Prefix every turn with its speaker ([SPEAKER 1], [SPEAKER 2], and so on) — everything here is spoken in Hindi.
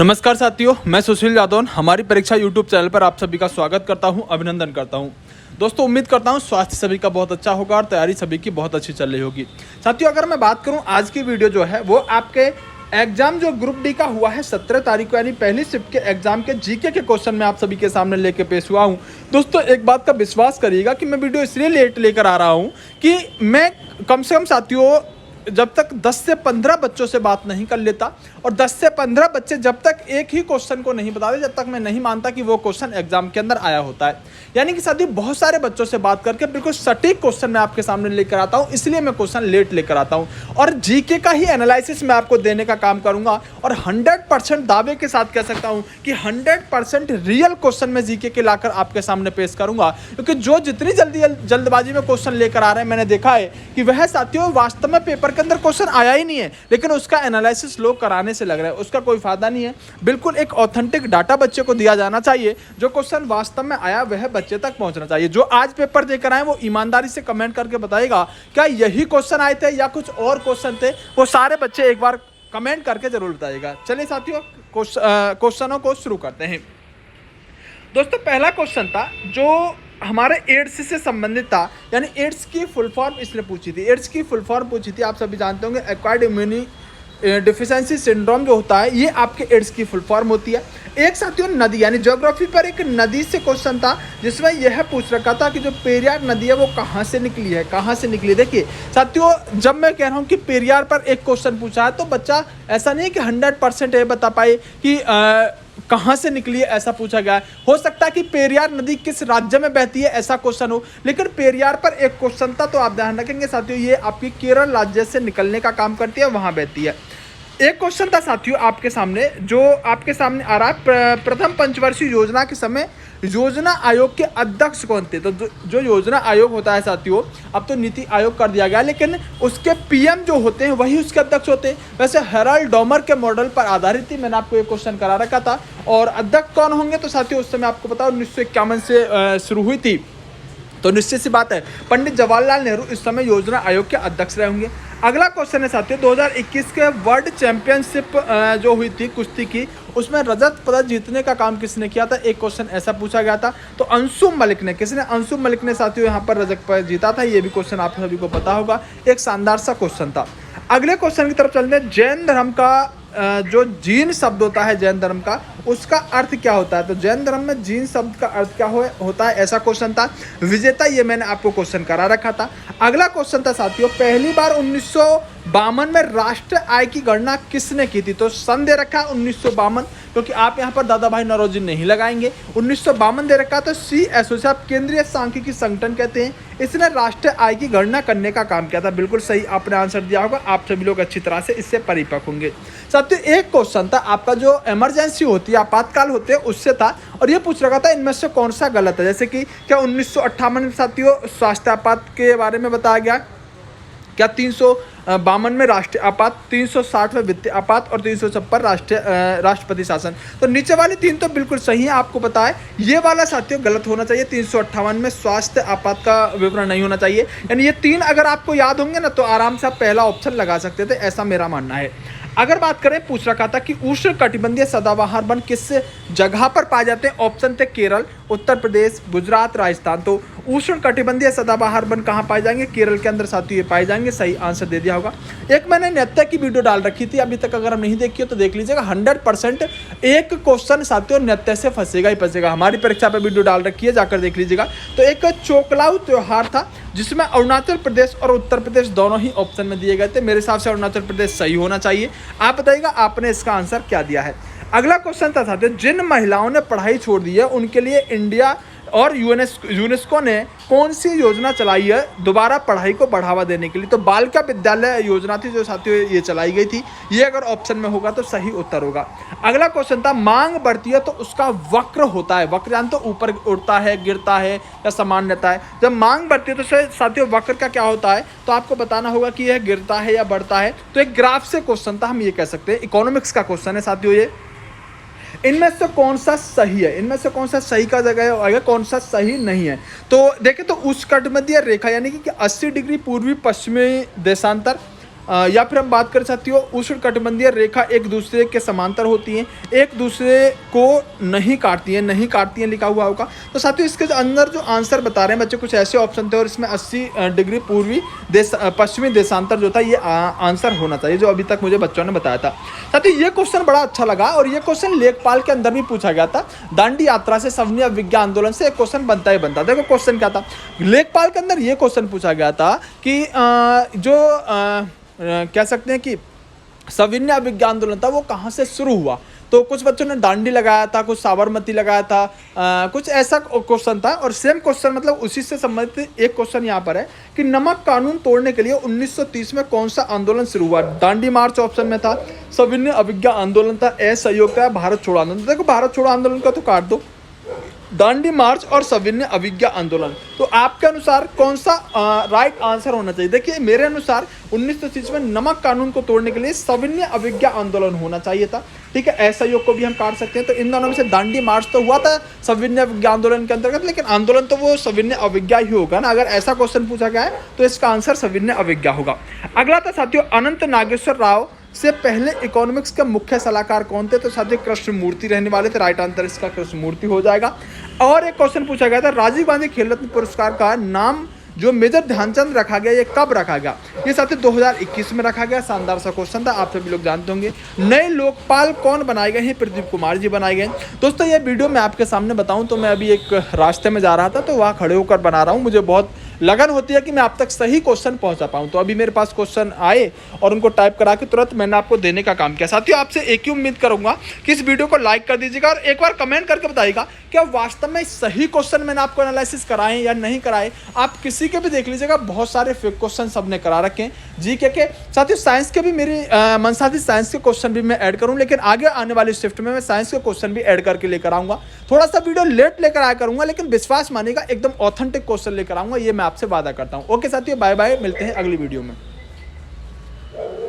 [SPEAKER 1] नमस्कार साथियों, मैं सुशील यादव हमारी परीक्षा यूट्यूब चैनल पर आप सभी का स्वागत करता हूं, अभिनंदन करता हूं। दोस्तों, उम्मीद करता हूं स्वास्थ्य सभी का बहुत अच्छा होगा और तैयारी सभी की बहुत अच्छी चल रही होगी। साथियों, अगर मैं बात करूं आज की वीडियो जो है वो आपके एग्जाम जो ग्रुप डी का हुआ है 17 तारीख को, यानी पहली शिफ्ट के एग्जाम के जीके के क्वेश्चन में आप सभी के सामने लेके पेश हुआ हूं। दोस्तों, एक बात का विश्वास करिएगा कि मैं वीडियो इसलिए लेट लेकर आ रहा हूं कि मैं कम से कम साथियों जब तक 10 से 15 बच्चों से बात नहीं कर लेता और 10 से 15 बच्चे जब तक एक ही क्वेश्चन को नहीं बताते, जब तक मैं नहीं मानता कि वो क्वेश्चन एग्जाम के अंदर आया होता है। यानी कि साथियों, बहुत सारे बच्चों से बात करके बिल्कुल सटीक क्वेश्चन मैं आपके सामने लेकर आता हूं, इसलिए मैं क्वेश्चन लेट लेकर आता हूं और जीके का ही एनालिसिस मैं आपको देने का काम करूंगा। और 100% दावे के साथ कह सकता हूं कि 100% रियल क्वेश्चन मैं जीके के लाकर आपके सामने पेश करूंगा, क्योंकि जो जितनी जल्दबाजी में क्वेश्चन लेकर आ रहे हैं, मैंने देखा है कि वह साथियों वास्तव में पेपर के अंदर क्वेश्चन आया ही नहीं है, लेकिन उसका एनालिसिस लोग कराने से लग रहा है। उसका कोई फायदा नहीं है। बिल्कुल एक ऑथेंटिक डाटा बच्चे को दिया जाना चाहिए। जो क्वेश्चन वास्तव में आया वह बच्चे तक पहुंचना चाहिए। जो आज पेपर देकर आए वो ईमानदारी से कमेंट करके बताएगा क्या यही क्वेश्चन आए थे या कुछ और क्वेश्चन थे। वो सारे बच्चे एक बार कमेंट करके जरूर बताइएगा। चलिए साथियों, क्वेश्चनों को शुरू करते हैं। दोस्तों, पहला क्वेश्चन था जो हमारे एड्स से संबंधित था, यानी एड्स की फुल फॉर्म इसने पूछी थी। एड्स की फुल फॉर्म पूछी थी, आप सभी जानते होंगे एक्वायर्ड इम्यूनी डिफिशिएंसी सिंड्रोम जो होता है, ये आपके एड्स की फुल फॉर्म होती है। एक साथियों नदी, यानी ज्योग्राफी पर एक नदी से क्वेश्चन था जिसमें यह पूछ रखा था कि जो पेरियार नदी है वो कहाँ से निकली है, कहाँ से निकली। देखिए साथियों, जब मैं कह रहा हूँ कि पेरियार पर एक क्वेश्चन पूछा है तो बच्चा ऐसा नहीं है कि 100% ये बता पाए कि कहाँ से निकली है, ऐसा पूछा गया है। हो सकता है कि पेरियार नदी किस राज्य में बहती है ऐसा क्वेश्चन हो, लेकिन पेरियार पर एक क्वेश्चन था तो आप ध्यान रखेंगे साथियों, ये आपकी केरल राज्य से निकलने का काम करती है, वहां बहती है। एक क्वेश्चन था साथियों आपके सामने, जो आपके सामने आ रहा है, प्रथम पंचवर्षीय योजना के समय योजना आयोग के अध्यक्ष कौन थे। तो जो योजना आयोग होता है साथियों, अब तो नीति आयोग कर दिया गया, लेकिन उसके पीएम जो होते हैं वही उसके अध्यक्ष होते हैं। वैसे हेराल्ड डॉमर के मॉडल पर आधारित थी, मैंने आपको ये क्वेश्चन करा रखा था। और अध्यक्ष कौन होंगे तो साथियों उस समय आपको पता 1951 से शुरू हुई थी, तो निश्चित सी बात है पंडित जवाहरलाल नेहरू इस समय योजना आयोग के अध्यक्ष रहे होंगे। अगला क्वेश्चन है साथियों, 2021 के वर्ल्ड चैंपियनशिप जो हुई थी कुश्ती की, उसमें रजत पदक जीतने का काम किसने किया था। एक क्वेश्चन ऐसा पूछा गया था, तो अंशुम मलिक ने, किसने, अंशुम मलिक ने साथियों यहाँ पर रजत पदक जीता था। ये भी क्वेश्चन आप सभी को पता होगा, एक शानदार सा क्वेश्चन था। अगले क्वेश्चन की तरफ चलते हैं। जैन धर्म का जो जीन शब्द होता है जैन धर्म का, उसका अर्थ क्या होता है। तो जैन धर्म में जीन शब्द का अर्थ क्या होता है, ऐसा क्वेश्चन था। विजेता ये मैंने आपको क्वेश्चन करा रखा था। अगला क्वेश्चन था साथियों, पहली बार 1952 में राष्ट्रीय आय की गणना किसने की थी। तो सन दे रखा 1952, क्योंकि आप यहाँ पर दादा भाई नौरोजी नहीं लगाएंगे। 1952 दे रखा, तो CSO केंद्रीय सांख्यिकी संगठन कहते हैं, इसने राष्ट्रीय आय की गणना करने का काम किया था। बिल्कुल सही आपने आंसर दिया होगा। आप सभी लोग अच्छी तरह से इससे परिपक्व होंगे। साथियों, एक क्वेश्चन था आपका जो इमरजेंसी होती है, आपातकाल होते हैं, उससे था, और ये पूछ रखा था इनमें से कौन सा गलत है। जैसे कि क्या 1958 में साथियों स्वास्थ्य आपात के बारे में बताया गया, क्या 352 में राष्ट्रीय आपात, 360 में वित्तीय आपात और 356 राष्ट्रपति शासन। तो नीचे वाली तीन तो बिल्कुल सही है, आपको पता है। ये वाला साथियों गलत होना चाहिए, 358 में स्वास्थ्य आपात का विवरण नहीं होना चाहिए। यानी ये तीन अगर आपको याद होंगे ना तो आराम से आप पहला ऑप्शन लगा सकते थे, ऐसा मेरा मानना है। अगर बात करें, पूछ रखा था कि उष्ण कटिबंधीय सदाबहार वन किस जगह पर पाए जाते हैं। ऑप्शन थे केरल, उत्तर प्रदेश, गुजरात, राजस्थान। तो उष्ण कटिबंधीय सदाबहार वन कहाँ पाए जाएंगे, केरल के अंदर साथियों ये पाए जाएंगे। सही आंसर दे दिया होगा। एक मैंने नृत्य की वीडियो डाल रखी थी, अभी तक अगर हम नहीं देखी हो तो देख लीजिएगा। 100% एक क्वेश्चन साथियों नृत्य से फंसेगा ही फंसेगा। हमारी परीक्षा पर वीडियो डाल रखी है, जाकर देख लीजिएगा। तो एक चोकलाऊ त्योहार था जिसमें अरुणाचल प्रदेश और उत्तर प्रदेश दोनों ही ऑप्शन में दिए गए थे। मेरे हिसाब से अरुणाचल प्रदेश सही होना चाहिए। आप बताइएगा आपने इसका आंसर क्या दिया है। अगला क्वेश्चन था साथियों, जिन महिलाओं ने पढ़ाई छोड़ दी है उनके लिए इंडिया और यूनेस्को ने कौन सी योजना चलाई है दोबारा पढ़ाई को बढ़ावा देने के लिए। तो बालिका विद्यालय योजना थी जो साथियों ये चलाई गई थी। ये अगर ऑप्शन में होगा तो सही उत्तर होगा। अगला क्वेश्चन था, मांग बढ़ती है तो उसका वक्र होता है। वक्र यानी तो ऊपर उड़ता है, गिरता है या समान रहता है। जब मांग बढ़ती है तो साथियों वक्र का क्या होता है, तो आपको बताना होगा कि यह गिरता है या बढ़ता है। तो एक ग्राफ से क्वेश्चन था, हम ये कह सकते हैं। इकोनॉमिक्स का क्वेश्चन है साथियों ये। इनमें से कौन सा सही है, इनमें से कौन सा सही का जगह आएगा, कौन सा सही नहीं है। तो देखें तो उष्णकटिबंधीय रेखा यानी कि 80 डिग्री पूर्वी पश्चिमी देशांतर या फिर हम बात करें साथियों उष्णकटिबंधीय रेखा एक दूसरे के समांतर होती हैं, एक दूसरे को नहीं काटती हैं लिखा हुआ होगा। तो साथियों इसके अंदर जो आंसर बता रहे हैं बच्चे कुछ ऐसे ऑप्शन थे और इसमें 80 डिग्री पश्चिमी देशांतर जो था ये आंसर होना चाहिए, जो अभी तक मुझे बच्चों ने बताया था। साथियों ये क्वेश्चन बड़ा अच्छा लगा और ये क्वेश्चन लेखपाल के अंदर भी पूछा गया था। दांडी यात्रा से सविनय अवज्ञा आंदोलन से एक क्वेश्चन बनता ही बनता। देखो क्वेश्चन क्या था, लेखपाल के अंदर ये क्वेश्चन पूछा गया था कि कह सकते हैं कि सविनय अवज्ञा आंदोलन था वो कहाँ से शुरू हुआ। तो कुछ बच्चों ने दांडी लगाया था, कुछ साबरमती लगाया था, कुछ ऐसा क्वेश्चन था। और सेम क्वेश्चन मतलब उसी से संबंधित एक क्वेश्चन यहाँ पर है कि नमक कानून तोड़ने के लिए 1930 में कौन सा आंदोलन शुरू हुआ। दांडी मार्च ऑप्शन में था, सविनय अवज्ञा आंदोलन था, असहयोग था, भारत छोड़ो आंदोलन। देखो भारत छोड़ो आंदोलन का तो काट दो, दांडी मार्च और सविनय अवज्ञा आंदोलन, तो आपके अनुसार कौन सा राइट आंसर होना चाहिए। देखिए मेरे अनुसार 1930 में नमक कानून को तोड़ने के लिए सविनय अवज्ञा आंदोलन होना चाहिए था। ठीक है, असहयोग को भी हम काट सकते हैं। तो इन दोनों में से दांडी मार्च तो हुआ था सविनय अवज्ञा आंदोलन के अंतर्गत, लेकिन आंदोलन तो वो सविनय अवज्ञा ही होगा ना। अगर ऐसा क्वेश्चन पूछा गया है तो इसका आंसर सविनय अवज्ञा होगा। अगला था साथियों अनंत नागेश्वर राव से पहले इकोनॉमिक्स के मुख्य सलाहकार कौन थे। तो साथियों कृष्णमूर्ति रहने वाले थे, राइट आंसर इसका कृष्णमूर्ति हो जाएगा। और एक क्वेश्चन पूछा गया था राजीव गांधी खेल रत्न पुरस्कार का नाम जो मेजर ध्यानचंद रखा गया ये कब रखा गया। ये साथियों 2021 में रखा गया। शानदार सा क्वेश्चन था, आप सभी लोग जानते होंगे। नए लोकपाल कौन बनाए गए हैं, प्रदीप कुमार जी बनाए गए। दोस्तों ये वीडियो मैं आपके सामने बताऊं तो मैं अभी एक रास्ते में जा रहा था तो वहाँ खड़े होकर बना रहा हूँ। मुझे बहुत लगन होती है कि मैं आप तक सही क्वेश्चन पहुंचा पाऊं। तो अभी मेरे पास क्वेश्चन आए और उनको टाइप करा के तुरंत मैंने आपको देने का काम किया। साथियों आपसे एक ही उम्मीद करूंगा कि इस वीडियो को लाइक कर दीजिएगा और एक बार कमेंट करके बताइएगा क्या वास्तव में सही क्वेश्चन मैंने आपको एनालिसिस कराए या नहीं कराए। आप किसी के भी देख लीजिएगा, बहुत सारे फेक क्वेश्चन सबने करा रखे हैं जीके के। साथियों साइंस के भी मेरी मनसा थी, साइंस के क्वेश्चन भी मैं ऐड करूँ, लेकिन आगे आने वाली शिफ्ट में मैं साइंस के क्वेश्चन भी ऐड करके लेकर आऊँगा। थोड़ा सा वीडियो लेट लेकर आया करूँगा, लेकिन विश्वास मानिएगा एकदम ऑथेंटिक क्वेश्चन लेकर आऊँगा, ये मैं आपसे वादा करता हूँ। ओके साथियों, बाय बाय, मिलते हैं अगली वीडियो में।